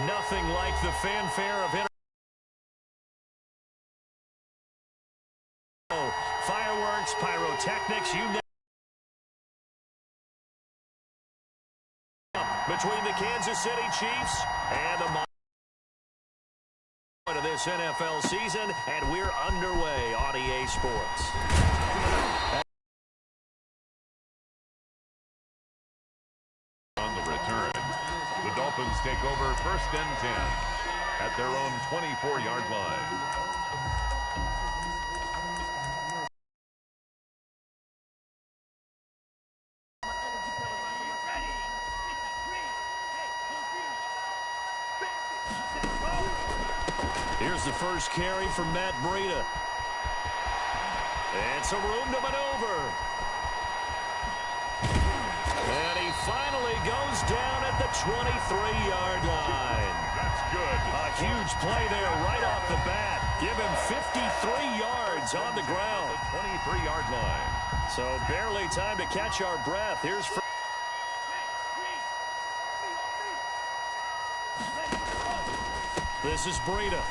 Nothing like the fanfare of fireworks, pyrotechnics, you know. Between the Kansas City Chiefs and the of this NFL season, and we're underway on EA Sports. On the return, the Dolphins take over 1st and 10 at their own 24-yard line. Here's the first carry for Matt Breida. And some room to maneuver. And he finally goes down at the 23-yard line. That's good. A huge play there right off the bat. Give him 53 yards on the ground. The 23-yard line. So barely time to catch our breath. Here's this is Breida.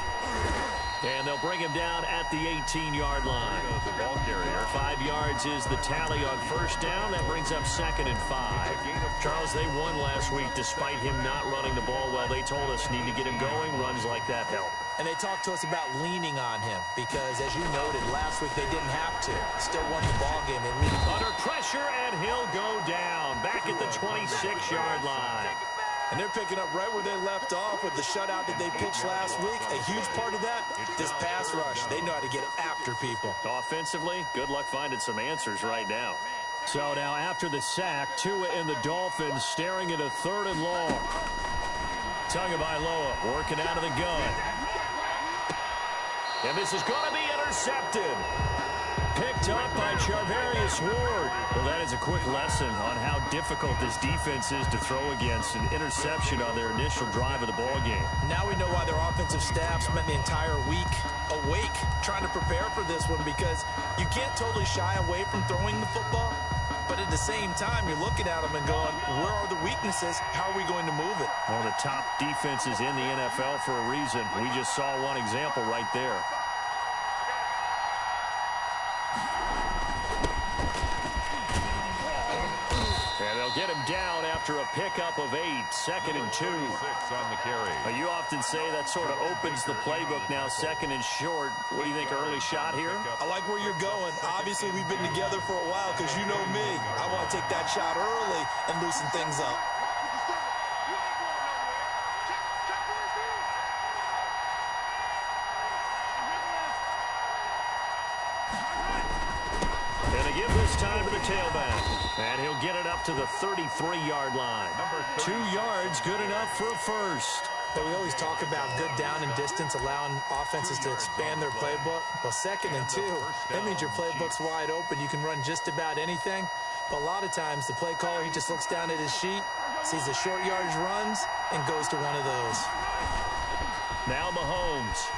And they'll bring him down at the 18-yard line. The ball carrier. 5 yards is the tally on first down. That brings up 2nd and 5. Charles, they won last week despite him not running the ball well. They told us need to get him going. Runs like that help. And they talked to us about leaning on him because, as you noted, last week they didn't have to. Still won the ball game. They leaned under pressure, and he'll go down. Back at the 26-yard line. And they're picking up right where they left off with the shutout that they pitched last week. A huge part of that, this pass rush. They know how to get after people. Offensively, good luck finding some answers right now. So now after the sack, Tua and the Dolphins staring at a 3rd and long. Tagovailoa working out of the gun. And this is going to be intercepted. Picked up by Charvarius Ward. Well, that is a quick lesson on how difficult this defense is to throw against. An interception on their initial drive of the ball game. Now we know why their offensive staff spent the entire week awake trying to prepare for this one, because you can't totally shy away from throwing the football. But at the same time, you're looking at them and going, where are the weaknesses? How are we going to move it? One of the top defenses in the NFL for a reason. We just saw one example right there. Get him down after a pickup of 8, 2nd and 2. 6 on the carry. You often say that sort of opens the playbook now, 2nd and short. What do you think, early shot here? I like where you're going. Obviously, we've been together for a while because you know me. I want to take that shot early and loosen things up. And they give this time to the tailback. And he'll get it up to the 33-yard line. 2 yards, good enough for a first. But we always talk about good down and distance, allowing offenses to expand their playbook. Well, 2nd and 2, that means your playbook's wide open. You can run just about anything. But a lot of times, the play caller, he just looks down at his sheet, sees the short yardage runs, and goes to one of those. Now Mahomes.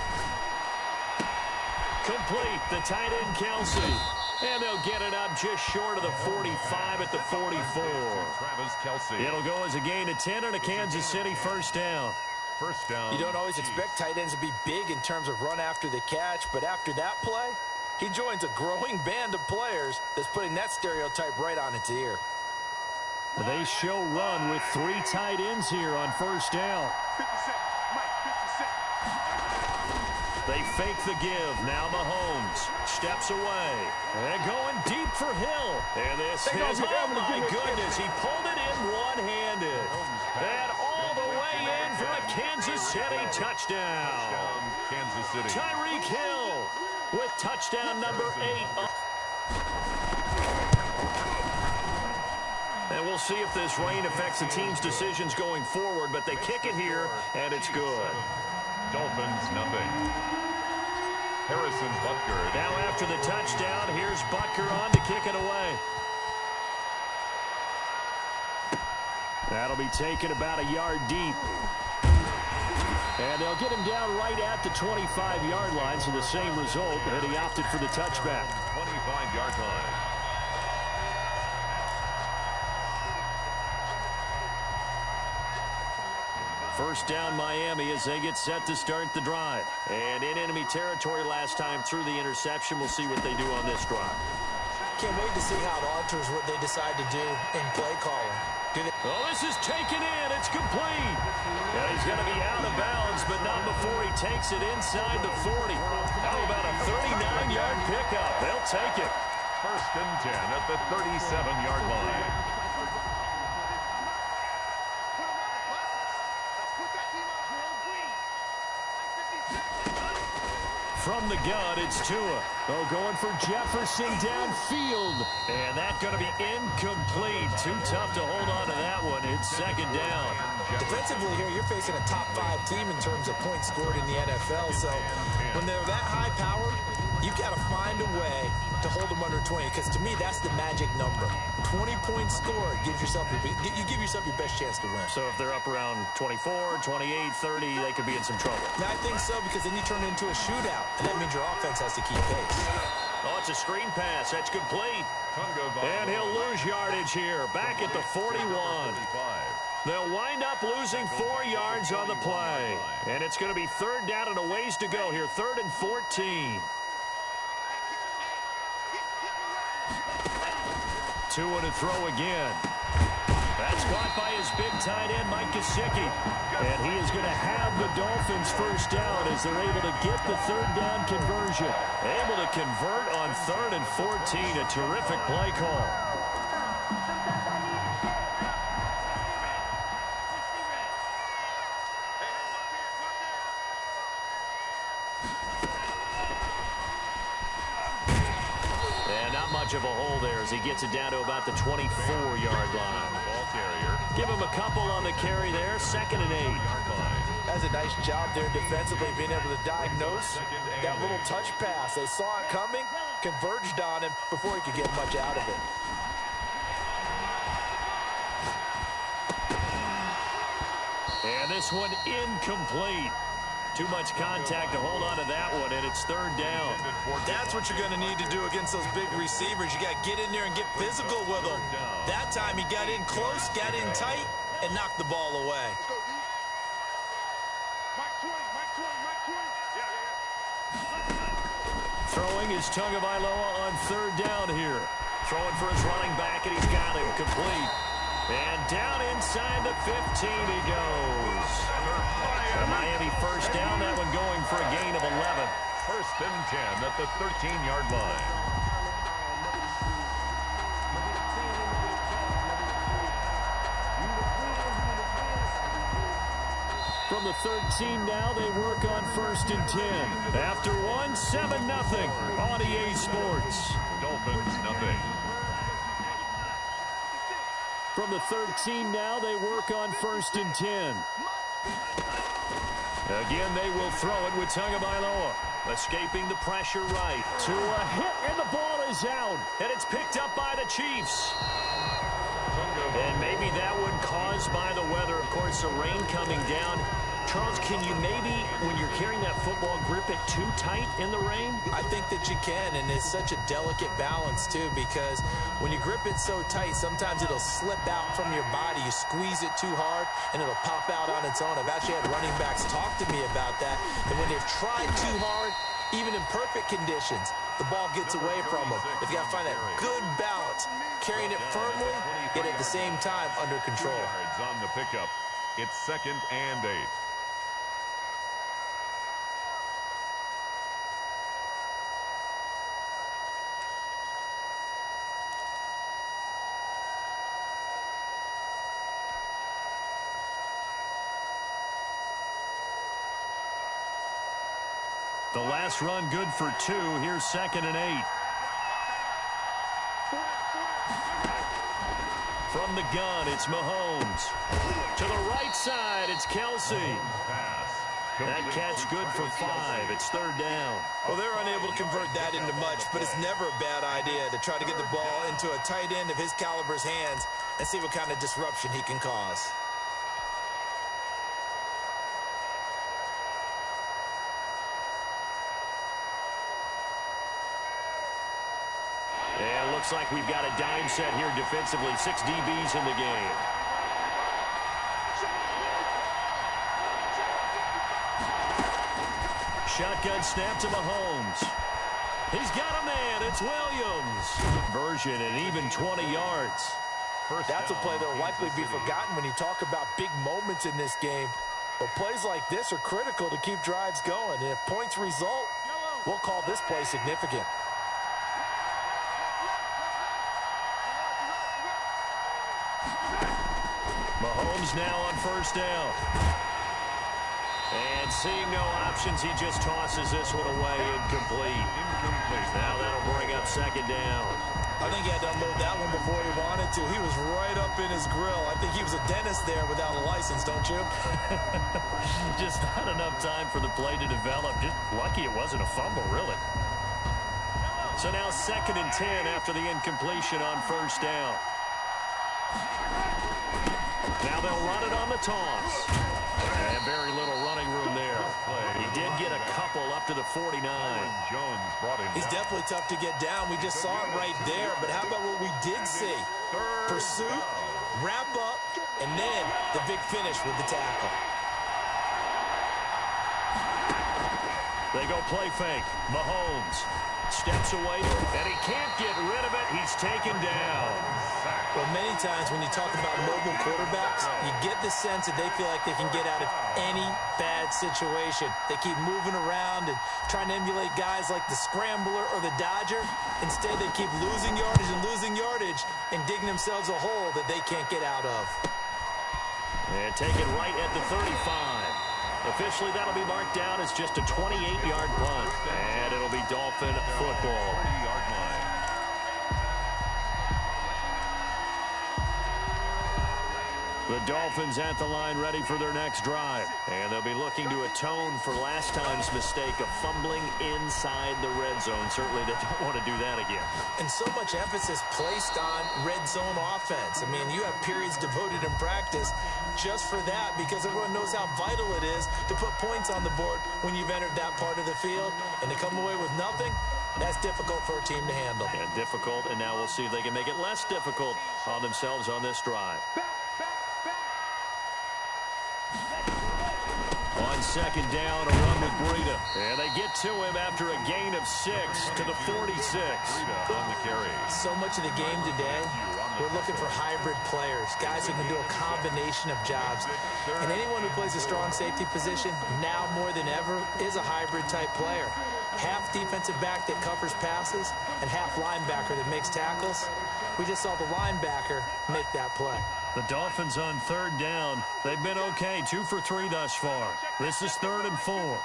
Complete, the tight end, Kelsey. And they'll get it up just short of the 45 at the 44. Travis Kelsey. It'll go as a gain of 10 and a Kansas City first down. First down. You don't always expect tight ends to be big in terms of run after the catch, but after that play, he joins a growing band of players that's putting that stereotype right on its ear. They show run with 3 tight ends here on first down. 50 seconds. Mike, 50 seconds. They fake the give. Now Mahomes steps away. And going deep for Hill. And this is, oh my goodness, he pulled it in one-handed. And all the way in for a Kansas City touchdown. Kansas City. Tyreek Hill with touchdown number 8. And we'll see if this rain affects the team's decisions going forward, but they kick it here, and it's good. Dolphins, nothing. Harrison Butker. Now after the touchdown, here's Butker on to kick it away. That'll be taken about a yard deep. And they'll get him down right at the 25-yard line, so the same result, and he opted for the touchback. 25-yard line. First down Miami as they get set to start the drive. And in enemy territory last time through the interception. We'll see what they do on this drive. Can't wait to see how it alters what they decide to do in play calling. Oh, this is taken in. It's complete. Yeah, he's going to be out of bounds, but not before he takes it inside the 40. How about a 39-yard pickup? They'll take it. First and 10 at the 37-yard line. From the gun, it's Tua. Oh, going for Jefferson downfield. And that's going to be incomplete. Too tough to hold on to that one. It's second down. Defensively here, you're facing a top-5 team in terms of points scored in the NFL. So when they're that high-powered, you've got to find a way to hold them under 20. Because to me, that's the magic number. 20 points scored gives yourself you give yourself your best chance to win. So if they're up around 24, 28, 30, they could be in some trouble. Now, I think so, because then you turn it into a shootout, and that means your offense has to keep pace. Oh, it's a screen pass. That's complete. And he'll lose yardage here. Back at the 41. They'll wind up losing 4 yards on the play. And it's going to be third down and a ways to go here. 3rd and 14. Tua to throw again. That's caught by his big tight end, Mike Gesicki. And he is going to have the Dolphins first down as they're able to get the third down conversion. Able to convert on 3rd and 14. A terrific play call. Much of a hole there as he gets it down to about the 24-yard line. Ball carrier. Give him a couple on the carry there. 2nd and 8. That's a nice job there defensively, being able to diagnose that little touch pass. They saw it coming, converged on him before he could get much out of it. And this one incomplete. Too much contact to hold on to that one, and it's 3rd down. That's what you're going to need to do against those big receivers. You got to get in there and get physical with them. That time he got in close, got in tight, and knocked the ball away. Throwing is Tagovailoa on 3rd down here. Throwing for his running back, and he's got him complete. And down inside the 15 he goes. A Miami first down, that one going for a gain of 11. 1st and 10 at the 13-yard line. From the 13 now, they work on 1st and 10. After one, 7-0 on EA Sports. Dolphins, nothing. From the 13 now, they work on 1st and 10. Again, they will throw it with Tagovailoa. Escaping the pressure right. To a hit, and the ball is out. And it's picked up by the Chiefs. And maybe that one caused by the weather. Of course, the rain coming down. Charles, can you maybe, when you're carrying that football, grip it too tight in the rain? I think that you can, and it's such a delicate balance, too, because when you grip it so tight, sometimes it'll slip out from your body. You squeeze it too hard, and it'll pop out on its own. I've actually had running backs talk to me about that, and when they've tried too hard, even in perfect conditions, the ball gets away from them. They've got to find that good balance, carrying it firmly, yet at the same time under control. On the pickup, it's 2nd and 8. The last run good for 2. Here's 2nd and 8. From the gun, it's Mahomes. To the right side, it's Kelsey. That catch good for 5. It's 3rd down. Well, they're unable to convert that into much, but it's never a bad idea to try to get the ball into a tight end of his caliber's hands and see what kind of disruption he can cause. And it looks like we've got a dime set here defensively. 6 DBs in the game. Shotgun snap to Mahomes. He's got a man. It's Williams. Version and even 20 yards. That's a play that will likely be forgotten when you talk about big moments in this game. But plays like this are critical to keep drives going. And if points result, we'll call this play significant. Mahomes now on first down. And seeing no options, he just tosses this one away, incomplete. Now that'll bring up second down. I think he had to unload that one before he wanted to. He was right up in his grill. I think he was a dentist there without a license, don't you? Just not enough time for the play to develop. Just lucky it wasn't a fumble, really. So now 2nd and 10 after the incompletion on first down. Now they'll run it on the toss. And very little running room there. He did get a couple up to the 49. Jones brought him. He's definitely tough to get down. We just saw it right there. But how about what we did see? Pursuit, wrap up, and then the big finish with the tackle. They go play fake. Mahomes steps away, and he can't get rid of it. He's taken down. Well, many times when you talk about mobile quarterbacks, you get the sense that they feel like they can get out of any bad situation. They keep moving around and trying to emulate guys like the Scrambler or the Dodger. Instead, they keep losing yardage and digging themselves a hole that they can't get out of. And take it right at the 35. Officially, that'll be marked down as just a 28-yard punt. And it'll be Dolphin football. 40-yard line. The Dolphins at the line ready for their next drive. And they'll be looking to atone for last time's mistake of fumbling inside the red zone. Certainly they don't want to do that again. And so much emphasis placed on red zone offense. I mean, you have periods devoted in practice just for that because everyone knows how vital it is to put points on the board when you've entered that part of the field. And to come away with nothing, that's difficult for a team to handle. Yeah, difficult, and now we'll see if they can make it less difficult on themselves on this drive. On second down, a run with Breida. And they get to him after a gain of 6 to the 46. Breida on the carry. So much of the game today, we're looking for hybrid players, guys who can do a combination of jobs. And anyone who plays a strong safety position, now more than ever, is a hybrid type player. Half defensive back that covers passes and half linebacker that makes tackles. We just saw the linebacker make that play. The Dolphins on third down. They've been okay, 2 for 3 thus far. This is 3rd and 4.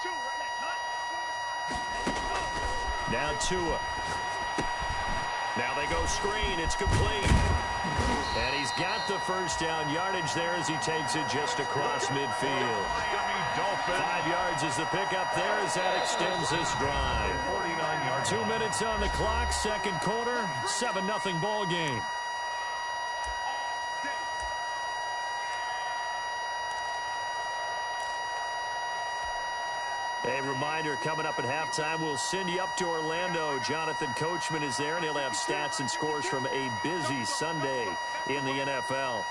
Now Tua. Now they go screen. It's complete. And he's got the first down yardage there as he takes it just across midfield. 5 yards is the pickup there as that extends this drive. 2 minutes on the clock, second quarter, 7-0 ball game. A reminder, coming up at halftime, we'll send you up to Orlando. Jonathan Coachman is there, and he'll have stats and scores from a busy Sunday in the NFL.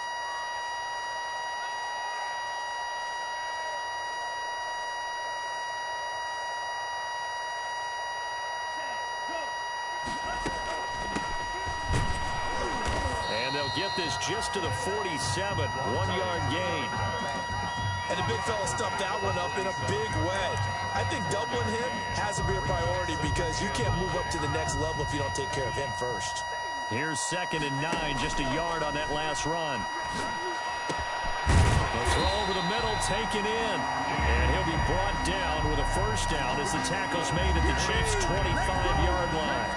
And they'll get this just to the 47, 1-yard gain. And the big fella stuffed that one up in a big way. I think doubling him has to be a priority because you can't move up to the next level if you don't take care of him first. Here's 2nd and 9, just a yard on that last run. The throw over the middle, taken in. And he'll be brought down with a first down as the tackle's made at the Chiefs' 25-yard line.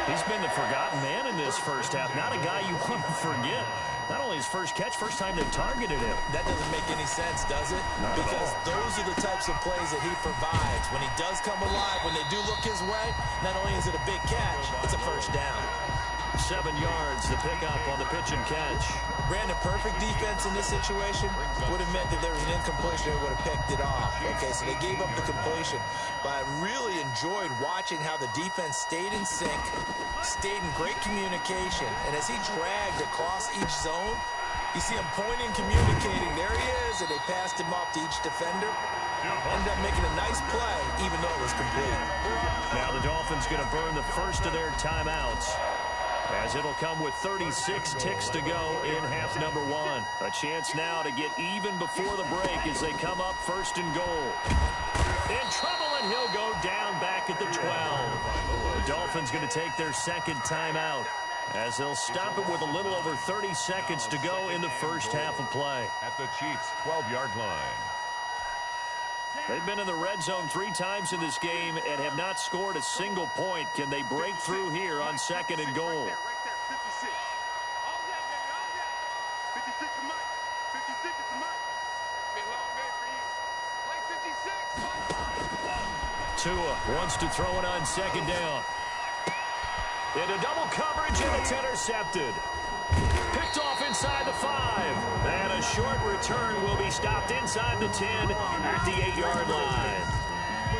He's been the forgotten man in this first half. Not a guy you want to forget. Not only his first catch, first time they targeted him. That doesn't make any sense, does it? Because those are the types of plays that he provides. When he does come alive, when they do look his way, not only is it a big catch, it's a first down. 7 yards, the pickup on the pitch and catch. Brandon, perfect defense in this situation would have meant that there was an incompletion and would have picked it off. Okay, so they gave up the completion. But I really enjoyed watching how the defense stayed in sync, stayed in great communication. And as he dragged across each zone, you see him pointing, communicating. There he is, and they passed him off to each defender. Ended up making a nice play, even though it was complete. Now the Dolphins going to burn the first of their timeouts, as it'll come with 36 ticks to go in half number one. A chance now to get even before the break as they come up first and goal. In trouble, and he'll go down back at the 12. The Dolphins going to take their second timeout, as they'll stop it with a little over 30 seconds to go in the first half of play. At the Chiefs' 12-yard line. They've been in the red zone 3 times in this game and have not scored a single point. Can they break through here on second and goal? Right there, 56. All that, baby, all that. 56 to Mike. 56 to Mike. Been a long day for you. Play 56. Tua wants to throw it on second down. Into double coverage, and it's intercepted. Picked off inside the 5. And a short return will be stopped inside the 10 at the 8-yard line.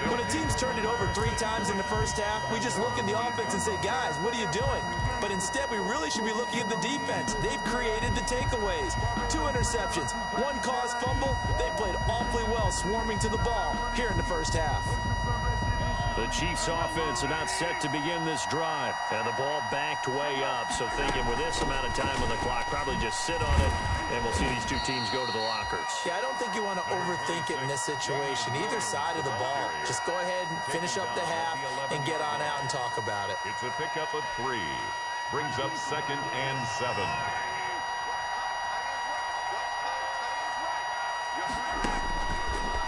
When a team's turned it over 3 times in the first half, we just look at the offense and say, guys, what are you doing? But instead, we really should be looking at the defense. They've created the takeaways. 2 interceptions, 1 caused fumble. They played awfully well swarming to the ball here in the first half. The Chiefs offense about set to begin this drive. And the ball backed way up. So thinking with this amount of time on the clock, probably just sit on it, and we'll see these 2 teams go to the lockers. Yeah, I don't think you want to overthink it in this situation. Either side of the ball. Just go ahead and finish up the half and get on out and talk about it. It's a pickup of 3. Brings up 2nd and 7.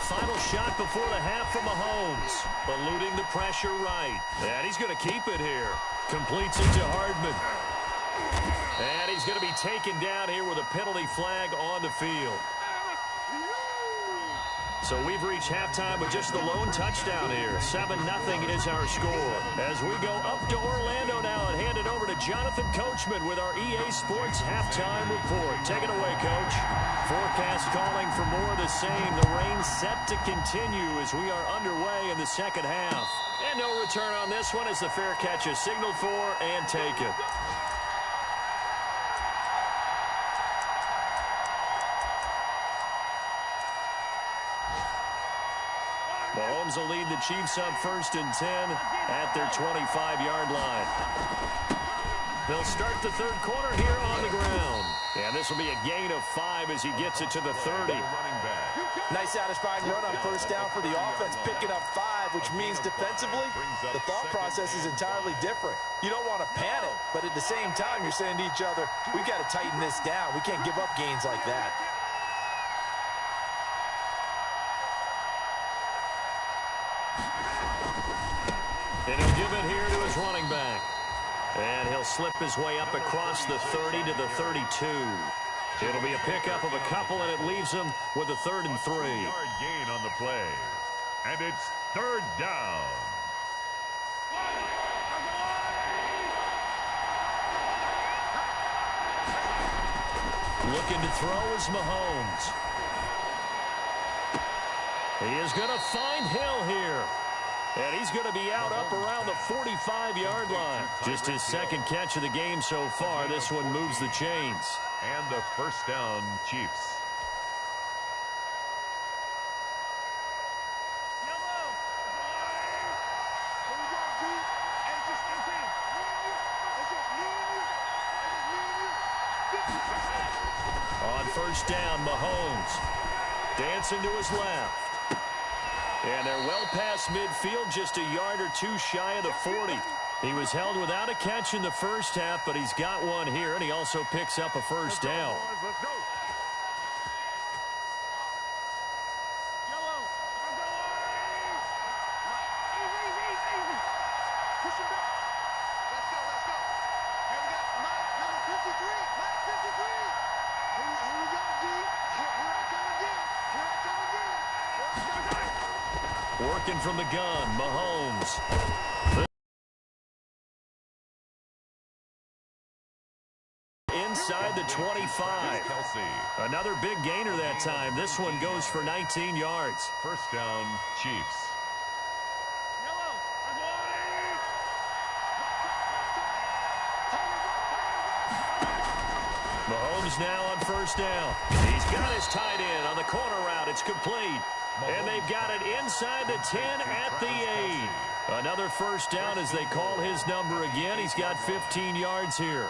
Final shot before the half from Mahomes. Eluding the pressure right. And he's going to keep it here. Completes it to Hardman. And he's going to be taken down here with a penalty flag on the field. So we've reached halftime with just the lone touchdown here. 7-0 is our score. As we go up to Orlando now and hand it over to Jonathan Coachman with our EA Sports Halftime Report. Take it away, Coach. Forecast calling for more of the same. The rain set to continue as we are underway in the second half. And no return on this one as the fair catch is signaled for and taken. Mahomes will lead the Chiefs up 1st and 10 at their 25-yard line. They'll start the third quarter here on the ground. And this will be a gain of 5 as he gets it to the 30. Nice satisfying run on first down for the offense, picking up 5, which means defensively, the thought process is entirely different. You don't want to panic, but at the same time, you're saying to each other, we've got to tighten this down. We can't give up gains like that. And he'll give it here to his running back. And he'll slip his way up across the 30 to the 32. It'll be a pickup of a couple, and it leaves him with a 3rd and 3. Yard gain on the play. And it's 3rd down. Looking to throw is Mahomes. He is going to find Hill here. And he's going to be out up around the 45-yard line. Just his second catch of the game so far. This one moves the chains. And the first down, Chiefs. On first down, Mahomes dancing to his left. And they're well past midfield, just a yard or 2 shy of the 40. He was held without a catch in the first half, but he's got one here, and he also picks up a first down. Let's go. Easy. Push him back. Let's go. Here we got Mike, number 53. Mike, 53. Here we go, D. Here I come again. Working from the gun, Mahomes. Inside the 25. Another big gainer that time. This one goes for 19 yards. First down, Chiefs. Mahomes Mahomes now on first down. He's got his tight end on the corner route. It's complete. And they've got it inside the 10 at the 8. Another first down as they call his number again. He's got 15 yards here.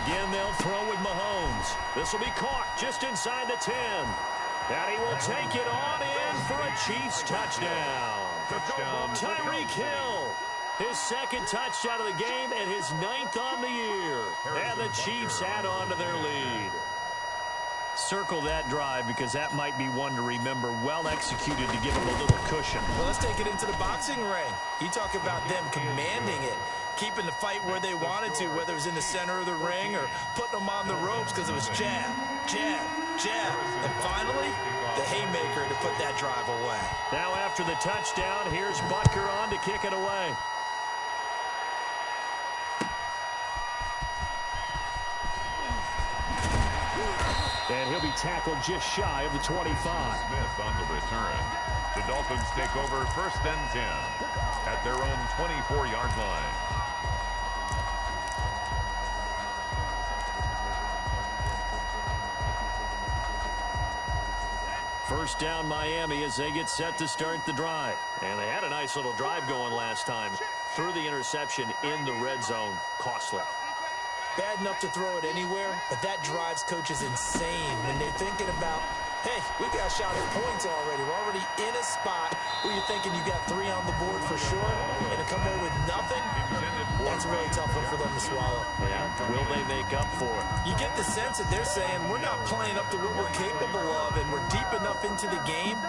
Again, they'll throw with Mahomes. This will be caught just inside the 10. And he will take it on in for a Chiefs touchdown. Tyreek Hill. His second touchdown of the game and his 9th on the year. And the Chiefs add on to their lead. Circle that drive because that might be one to remember. Well executed to give him a little cushion. Well, let's take it into the boxing ring. You talk about them commanding it, keeping the fight where they wanted to, whether it was in the center of the ring or putting them on the ropes because it was jab, jab, jab. And finally, the haymaker to put that drive away. Now after the touchdown, here's Butker on to kick it away. And he'll be tackled just shy of the 25. Smith on the return. The Dolphins take over first and 10 at their own 24-yard line. First down Miami as they get set to start the drive. And they had a nice little drive going last time. Threw the interception in the red zone. Costly. Bad enough to throw it anywhere, but that drives coaches insane when they're thinking about, hey, we got a shot at points already. We're already in a spot where you're thinking you got 3 on the board for sure, and to come away with nothing, that's a really tough one for them to swallow. Yeah, will they make up for it? You get the sense that they're saying we're not playing up to what we're capable of, and we're deep enough into the game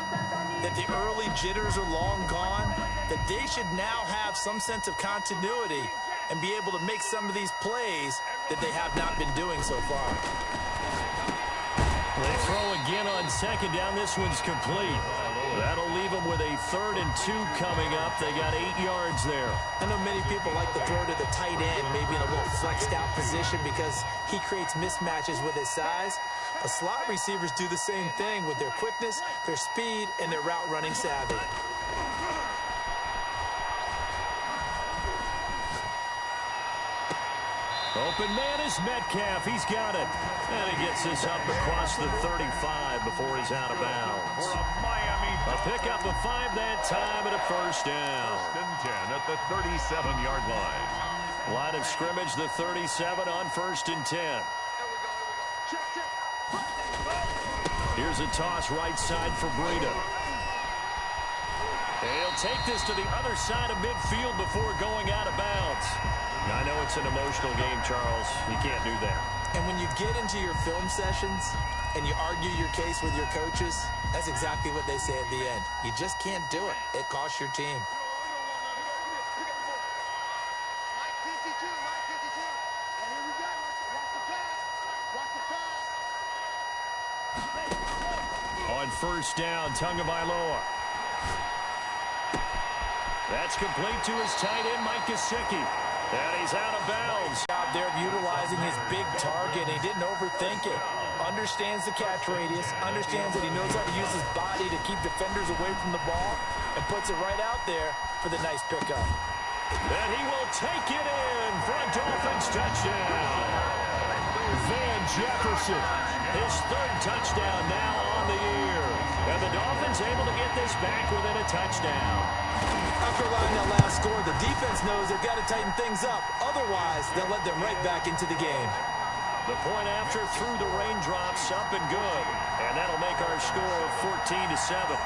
that the early jitters are long gone, that they should now have some sense of continuity and be able to make some of these plays that they have not been doing so far. They throw again on second down. This one's complete. That'll leave them with a 3rd and 2 coming up. They got 8 yards there. I know many people like to throw to the tight end, maybe in a little flexed out position because he creates mismatches with his size. But slot receivers do the same thing with their quickness, their speed, and their route running savvy. Open man is Metcalf. He's got it. And he gets this up across the 35 before he's out of bounds. A pickup of 5 that time and a first down. First and 10 at the 37-yard line. Line of scrimmage, the 37 on first and 10. Here's a toss right side for Breida. He'll take this to the other side of midfield before going out of bounds. I know it's an emotional game, Charles. You can't do that. And when you get into your film sessions and you argue your case with your coaches, that's exactly what they say at the end. You just can't do it. It costs your team. On first down, Tagovailoa. That's complete to his tight end, Mike Gesicki. And he's out of bounds. Out there utilizing his big target. He didn't overthink it. Understands the catch radius. Understands that he knows how to use his body to keep defenders away from the ball. And puts it right out there for the nice pickup. And he will take it in for a Dolphins touchdown. Van Jefferson, his 3rd touchdown now on the year. And the Dolphins able to get this back within a touchdown. After allowing that last score, the defense knows they've got to tighten things up. Otherwise, they'll let them right back into the game. The point after through the raindrops, up and good. And that'll make our score of 14-7.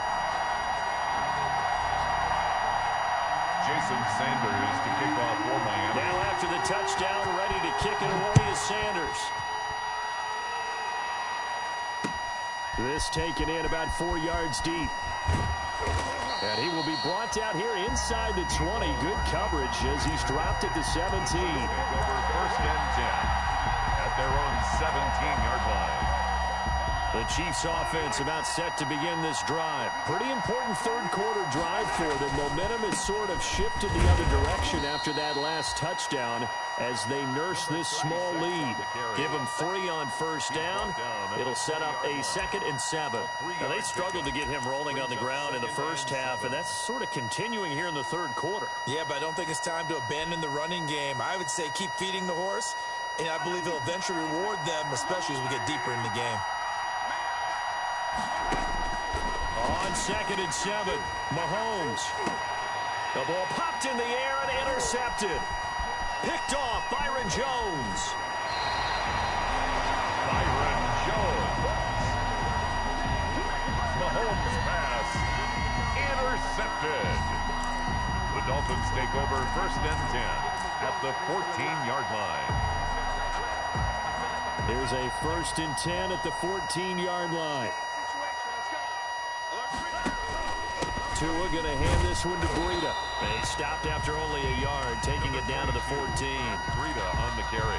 Jason Sanders to kick off for Miami. Now after the touchdown, ready to kick it away is Sanders. This taken in about 4 yards deep. And he will be brought down here inside the 20. Good coverage as he's dropped at the 17. First and 10 at their own 17-yard line. The Chiefs offense about set to begin this drive. Pretty important third quarter drive for them. Momentum has sort of shifted the other direction after that last touchdown as they nurse this small lead. Give them 3 on first down. It'll set up a 2nd and 7. Now, they struggled to get him rolling on the ground in the first half, and that's sort of continuing here in the third quarter. Yeah, but I don't think it's time to abandon the running game. I would say keep feeding the horse, and I believe he'll eventually reward them, especially as we get deeper in the game. On 2nd and 7, Mahomes. The ball popped in the air and intercepted. Picked off Byron Jones. Byron Jones. Mahomes pass intercepted. The Dolphins take over 1st and 10 at the 14-yard line. Here's a 1st and 10 at the 14-yard line. Tua going to hand this one to Breida. They stopped after only a yard, taking it down to the 14. Breida on the carry.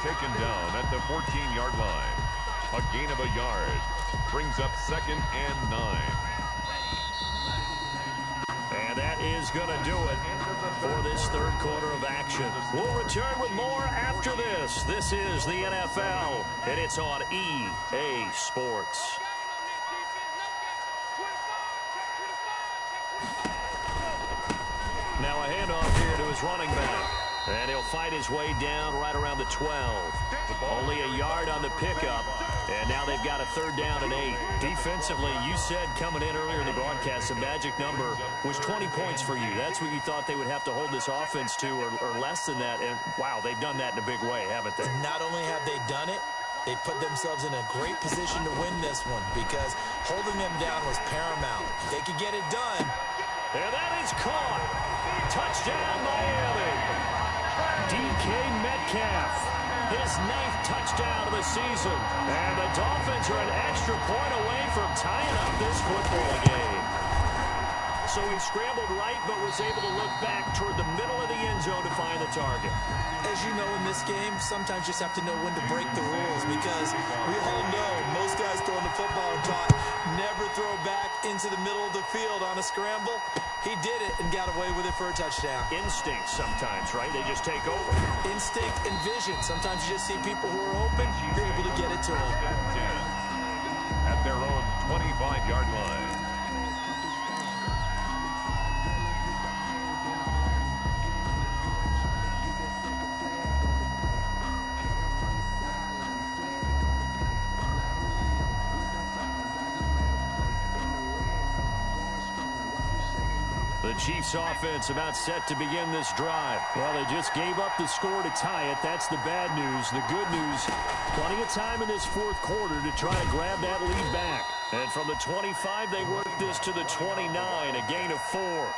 Taken down at the 14-yard line. A gain of a yard. Brings up 2nd and 9. And that is going to do it for this third quarter of action. We'll return with more after this. This is the NFL, and it's on EA Sports. Now a handoff here to his running back. And he'll fight his way down right around the 12. Only a yard on the pickup. And now they've got a 3rd down and 8. Defensively, you said coming in earlier in the broadcast, the magic number was 20 points for you. That's what you thought they would have to hold this offense to, or less than that. And, wow, they've done that in a big way, haven't they? Not only have they done it, they put themselves in a great position to win this one because holding them down was paramount. They could get it done. And that is caught. Touchdown, Miami. DK Metcalf, his 9th touchdown of the season. And the Dolphins are an extra point away from tying up this football game. So he scrambled right, but was able to look back toward the middle of the end zone to find the target. As you know, in this game, sometimes you just have to know when to break the rules because we all know most guys throwing the football are taught never throw back into the middle of the field on a scramble. He did it and got away with it for a touchdown. Instinct sometimes, right? They just take over. Instinct and vision. Sometimes you just see people who are open, you're able to get it to them. At their own 25-yard line. The Chiefs offense about set to begin this drive. Well, they just gave up the score to tie it. That's the bad news. The good news, plenty of time in this fourth quarter to try to grab that lead back. And from the 25, they work this to the 29, a gain of 4.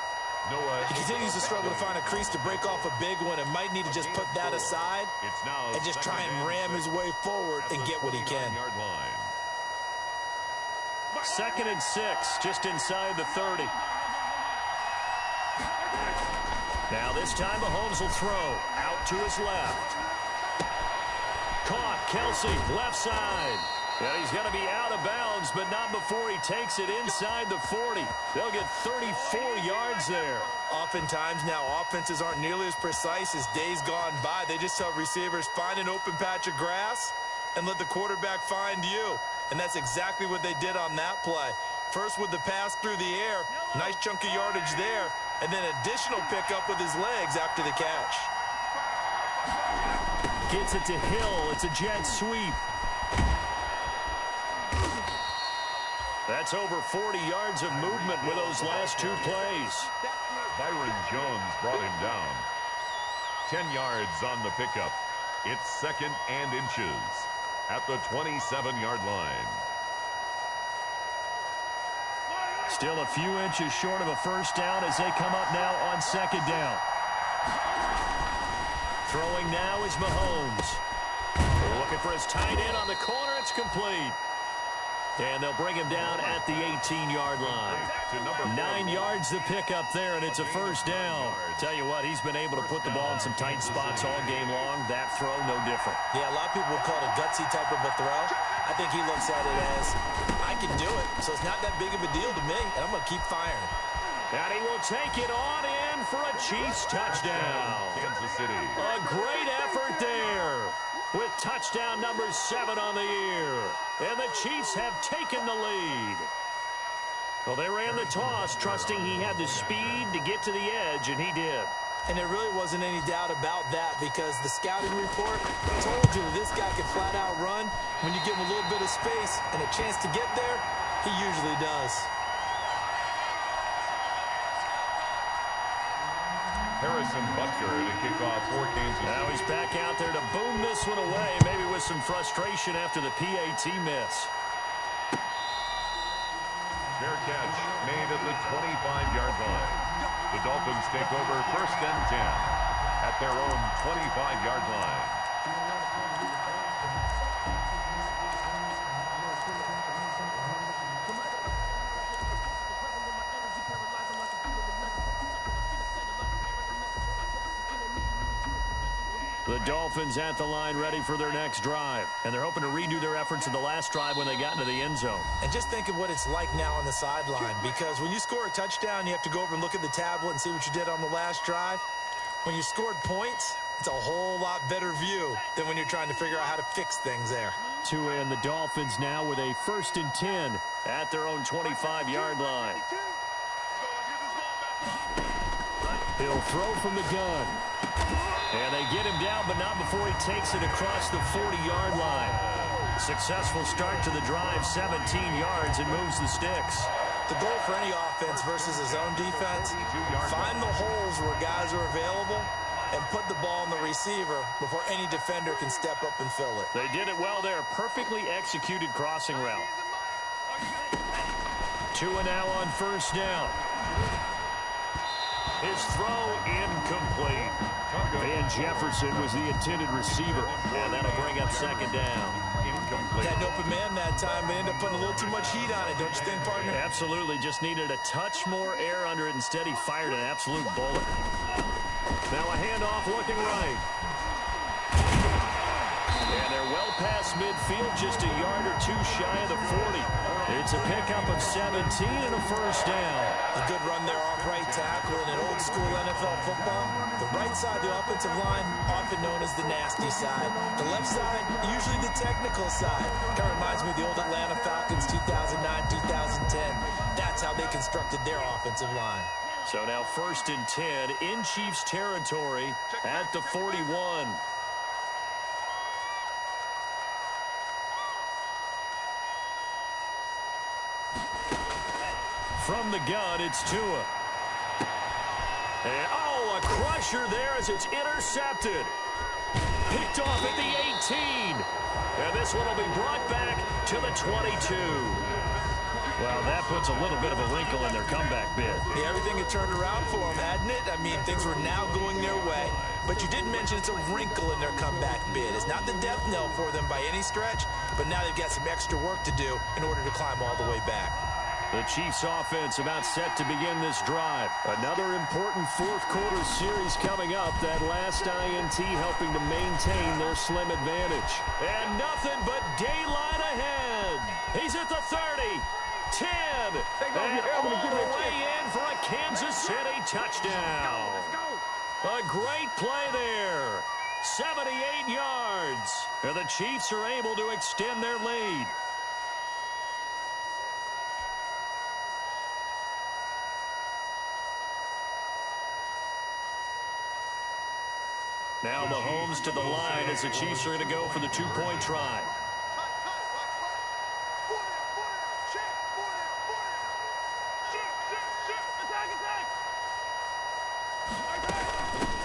He continues to struggle to find a crease to break off a big one and might need to just put that aside and just try and ram his way forward and get what he can. 2nd and 6, just inside the 30. Now this time Mahomes will throw out to his left. Caught, Kelsey, left side. And he's going to be out of bounds, but not before he takes it inside the 40. They'll get 34 yards there. Oftentimes now offenses aren't nearly as precise as days gone by. They just tell receivers, find an open patch of grass and let the quarterback find you. And that's exactly what they did on that play. First with the pass through the air, nice chunk of yardage there, and then additional pickup with his legs after the catch. Gets it to Hill. It's a jet sweep. That's over 40 yards of movement with those last 2 plays. Byron Jones brought him down. 10 yards on the pickup. It's 2nd and inches at the 27-yard line. Still a few inches short of a first down as they come up now on 2nd down. Throwing now is Mahomes. Looking for his tight end on the corner. It's complete. And they'll bring him down at the 18-yard line. 9 yards to pick up there, and it's a first down. Tell you what, he's been able to put the ball in some tight spots all game long. That throw, no different. Yeah, a lot of people would call it a gutsy type of a throw. I think he looks at it as, I can do it, so it's not that big of a deal to me, and I'm going to keep firing. And he will take it on in for a Chiefs touchdown. Kansas City. A great effort there with touchdown number 7 on the year. And the Chiefs have taken the lead. Well, they ran the toss, trusting he had the speed to get to the edge, and he did. And there really wasn't any doubt about that because the scouting report told you that this guy could flat out run. When you give him a little bit of space and a chance to get there, he usually does. Harrison Butker to kick off for Kansas City. Now he's back out there to boom this one away, maybe with some frustration after the PAT miss. Fair catch made at the 25-yard line. The Dolphins take over 1st and 10 at their own 25-yard line. The Dolphins at the line ready for their next drive. And they're hoping to redo their efforts in the last drive when they got into the end zone. And just think of what it's like now on the sideline, because when you score a touchdown, you have to go over and look at the tablet and see what you did on the last drive. When you scored points, it's a whole lot better view than when you're trying to figure out how to fix things there. Tua and the Dolphins now with a 1st and 10 at their own 25-yard line. He'll throw from the gun. And they get him down, but not before he takes it across the 40-yard line. Successful start to the drive, 17 yards, and moves the sticks. The goal for any offense versus his own defense, find the holes where guys are available and put the ball on the receiver before any defender can step up and fill it. They did it well there. Perfectly executed crossing route. Tua now on 1st down. His throw incomplete. Van Jefferson was the intended receiver, and that'll bring up 2nd down. Incomplete. Had an open man that time, but ended up putting a little too much heat on it, don't you think, partner? Absolutely. Just needed a touch more air under it. Instead, he fired an absolute bullet. Now a handoff looking right. And they're well past midfield, just a yard or 2 shy of the 40. It's a pickup of 17 and a 1st down. A good run there off right tackle in an old school NFL football. The right side, the offensive line, often known as the nasty side. The left side, usually the technical side. Kind of reminds me of the old Atlanta Falcons 2009, 2010. That's how they constructed their offensive line. So now 1st and 10 in Chiefs territory at the 41. From the gun, it's Tua. And, a crusher there as it's intercepted. Picked off at the 18. And this one will be brought back to the 22. Well, that puts a little bit of a wrinkle in their comeback bid. Yeah, everything had turned around for them, hadn't it? I mean, things were now going their way. But you did mention it's a wrinkle in their comeback bid. It's not the death knell for them by any stretch, but now they've got some extra work to do in order to climb all the way back. The Chiefs offense about set to begin this drive. Another important 4th quarter series coming up. That last INT helping to maintain their slim advantage. And nothing but daylight ahead. He's at the 30, 10, and all the way in for a Kansas City touchdown. A great play there. 78 yards. And the Chiefs are able to extend their lead. Now Mahomes to the line as the Chiefs are going to go for the 2-point try.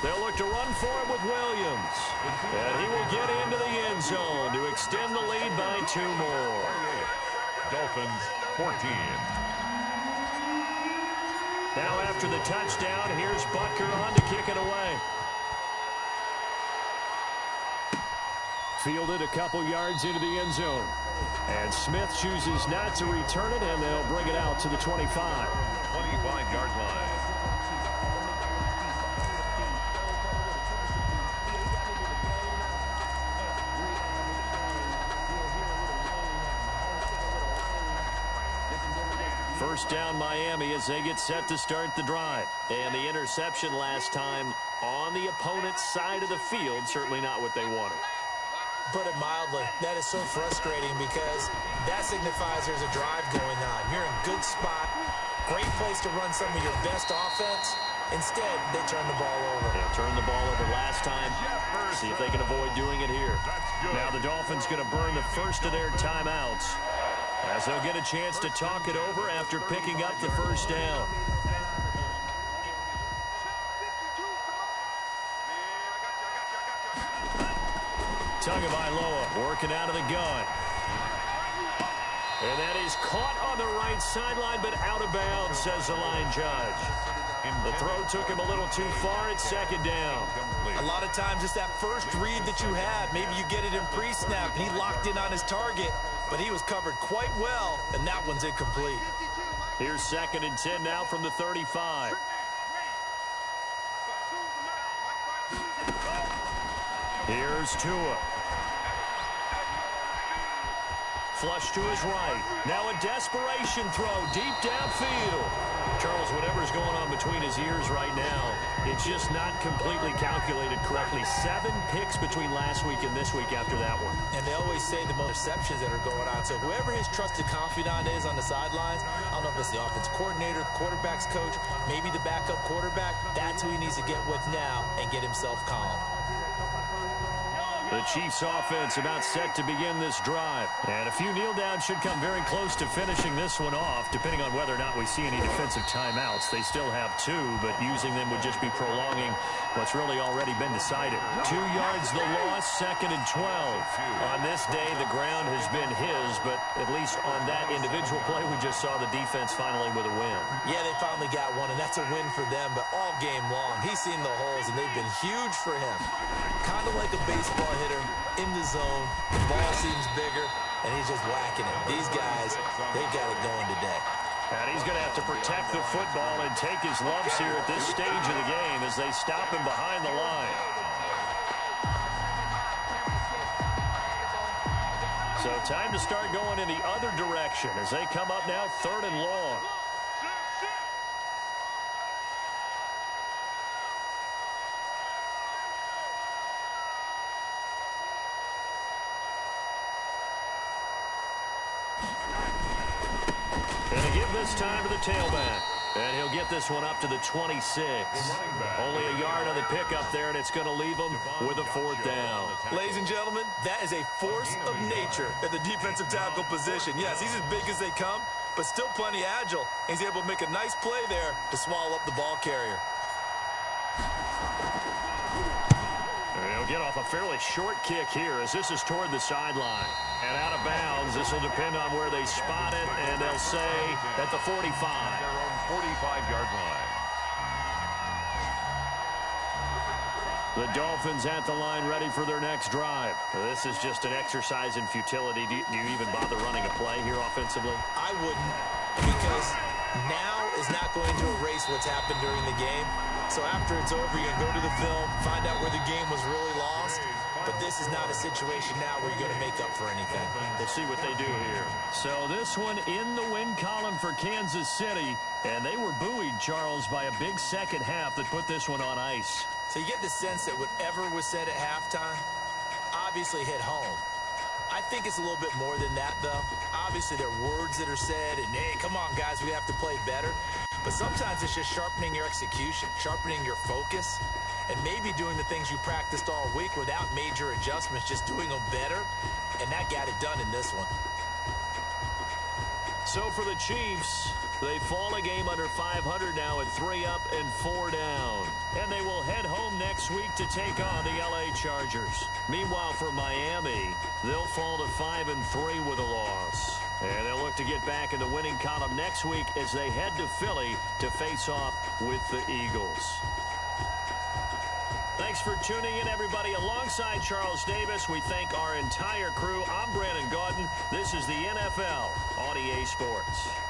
They'll look to run for it with Williams. And he will get into the end zone to extend the lead by 2 more. Dolphins 14. Now after the touchdown, here's Butker on to kick it away. Fielded a couple yards into the end zone. And Smith chooses not to return it, and they'll bring it out to the 25. 25-yard line. First down Miami as they get set to start the drive. And the interception last time on the opponent's side of the field, certainly not what they wanted. Put it mildly, that is so frustrating because that signifies there's a drive going on. You're in a good spot, great place to run some of your best offense. Instead, they turn the ball over. They turned the ball over last time. See if they can avoid doing it here. Now the Dolphins going to burn the first of their timeouts, as they'll get a chance to talk it over after picking up the first down. Tagovailoa working out of the gun. And that is caught on the right sideline, but out of bounds, says the line judge. The throw took him a little too far. It's second down. A lot of times it's that first read that you have. Maybe you get it in pre-snap, and he locked in on his target, but he was covered quite well, and that one's incomplete. Here's 2nd and 10 now from the 35. Here's Tua. Flush to his right. Now a desperation throw deep downfield. Charles, whatever's going on between his ears right now, it's just not completely calculated correctly. 7 picks between last week and this week after that one. And they always say the most receptions that are going on. So whoever his trusted confidant is on the sidelines, I don't know if it's the offense coordinator, the quarterback's coach, maybe the backup quarterback, that's who he needs to get with now and get himself calm. The Chiefs offense about set to begin this drive. And a few kneel downs should come very close to finishing this one off, depending on whether or not we see any defensive timeouts. They still have 2, but using them would just be prolonging what's really already been decided. 2 yards the loss, 2nd and 12. On this day, the ground has been his, but at least on that individual play, we just saw the defense finally with a win. Yeah, they finally got one, and that's a win for them, but all game long, he's seen the holes, and they've been huge for him. Kind of like a baseball hitter in the zone. The ball seems bigger, and he's just whacking it. These guys, they've got it going today. And he's going to have to protect the football and take his lumps here at this stage of the game as they stop him behind the line. So time to start going in the other direction as they come up now 3rd and long. And to give this time to the tailback. And he'll get this one up to the 26. Only a yard on the pickup there, and it's going to leave him with a 4th down. Ladies and gentlemen, that is a force of nature at the defensive tackle position. Yes, he's as big as they come, but still plenty agile. He's able to make a nice play there to swallow up the ball carrier. He'll get off a fairly short kick here as this is toward the sideline. And out of bounds, this will depend on where they spot it, and they'll say at the 45. Their own 45-yard line. The Dolphins at the line ready for their next drive. This is just an exercise in futility. Do you even bother running a play here offensively? I wouldn't, because now is not going to erase what's happened during the game. So after it's over, you're going to go to the film, find out where the game was really lost. But this is not a situation now where you're going to make up for anything. We'll see what they do here. So this one in the win column for Kansas City. And they were buoyed, Charles, by a big second half that put this one on ice. So you get the sense that whatever was said at halftime obviously hit home. I think it's a little bit more than that, though. Obviously, there are words that are said, and, hey, come on, guys, we have to play better. But sometimes it's just sharpening your execution, sharpening your focus, and maybe doing the things you practiced all week without major adjustments, just doing them better, and that got it done in this one. So for the Chiefs, they fall a game under 500 now at 3 up and 4 down. And they will head home next week to take on the LA Chargers. Meanwhile, for Miami, they'll fall to 5-3 with a loss. And they'll look to get back in the winning column next week as they head to Philly to face off with the Eagles. Thank Thanks for tuning in, everybody. Alongside Charles Davis, we thank our entire crew. I'm Brandon Gaudin. This is the NFL on EA Sports.